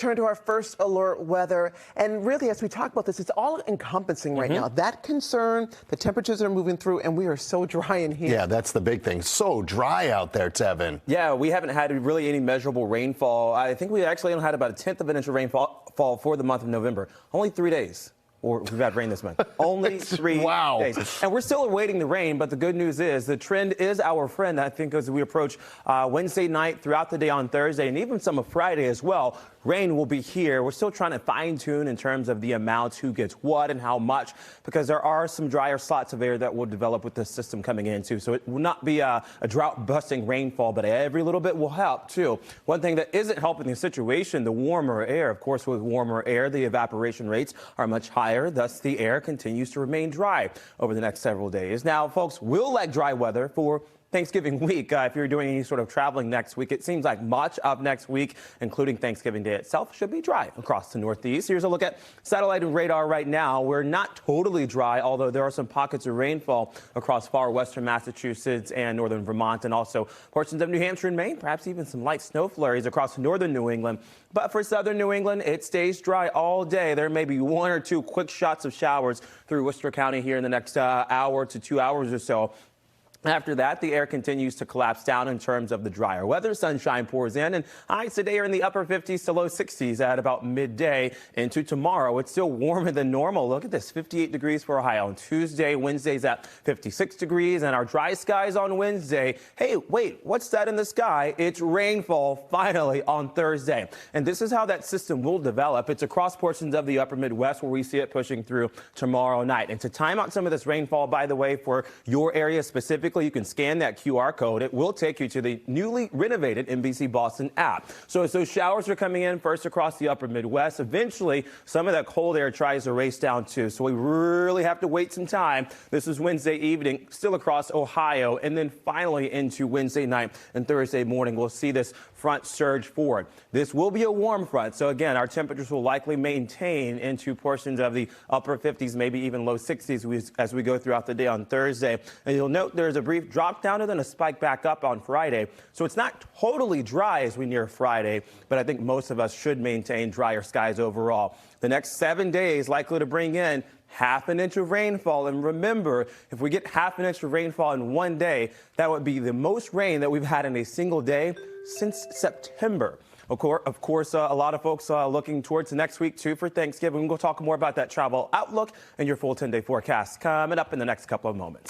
Turn to our first alert weather. And really, as we talk about this, it's all encompassing right now. That concern, the temperatures are moving through, and we are so dry in here. Yeah, that's the big thing. So dry out there, Tevin. Yeah, we haven't had really any measurable rainfall. I think we actually only had about 1/10 of an inch of rainfall for the month of November. Only 3 days. Or we've had rain this month. Only 3 days. And we're still awaiting the rain, but the good news is the trend is our friend, I think, as we approach Wednesday night, throughout the day on Thursday, and even some of Friday as well. Rain will be here. We're still trying to fine tune in terms of the amounts, who gets what and how much, because there are some drier slots of air that will develop with this system coming in too. So it will not be a drought busting rainfall, but every little bit will help too. One thing that isn't helping the situation, the warmer air. Of course, with warmer air, the evaporation rates are much higher. Thus, the air continues to remain dry over the next several days. Now, folks, we'll like dry weather for Thanksgiving week. If you're doing any sort of traveling next week, it seems like much of next week, including Thanksgiving Day itself, should be dry across the Northeast. Here's a look at satellite and radar right now. We're not totally dry, although there are some pockets of rainfall across far western Massachusetts and northern Vermont, and also portions of New Hampshire and Maine, perhaps even some light snow flurries across northern New England. But for southern New England, it stays dry all day. There may be 1 or 2 quick shots of showers through Worcester County here in the next hour to 2 hours or so. After that, the air continues to collapse down in terms of the drier weather. Sunshine pours in, and highs today are in the upper 50s to low 60s at about midday into tomorrow. It's still warmer than normal. Look at this, 58 degrees for a high on Tuesday. Wednesday's at 56 degrees, and our dry skies on Wednesday. Hey, wait, what's that in the sky? It's rainfall finally on Thursday. And this is how that system will develop. It's across portions of the upper Midwest where we see it pushing through tomorrow night. And to time out some of this rainfall, by the way, for your area specifically, you can scan that QR code. It will take you to the newly renovated NBC Boston app. So as those showers are coming in first across the upper Midwest, eventually some of that cold air tries to race down too. So we really have to wait some time. This is Wednesday evening, still across Ohio, and then finally into Wednesday night and Thursday morning, we'll see this front surge forward. This will be a warm front. So again, our temperatures will likely maintain into portions of the upper 50s, maybe even low 60s as we go throughout the day on Thursday. And you'll note there's a brief drop down and then a spike back up on Friday. So it's not totally dry as we near Friday, but I think most of us should maintain drier skies overall. The next 7 days likely to bring in ½ an inch of rainfall. And remember, if we get ½ an inch of rainfall in 1 day, that would be the most rain that we've had in a single day since September. Of course, a lot of folks looking towards the next week, too, for Thanksgiving. We'll talk more about that travel outlook and your full 10-day forecast coming up in the next couple of moments.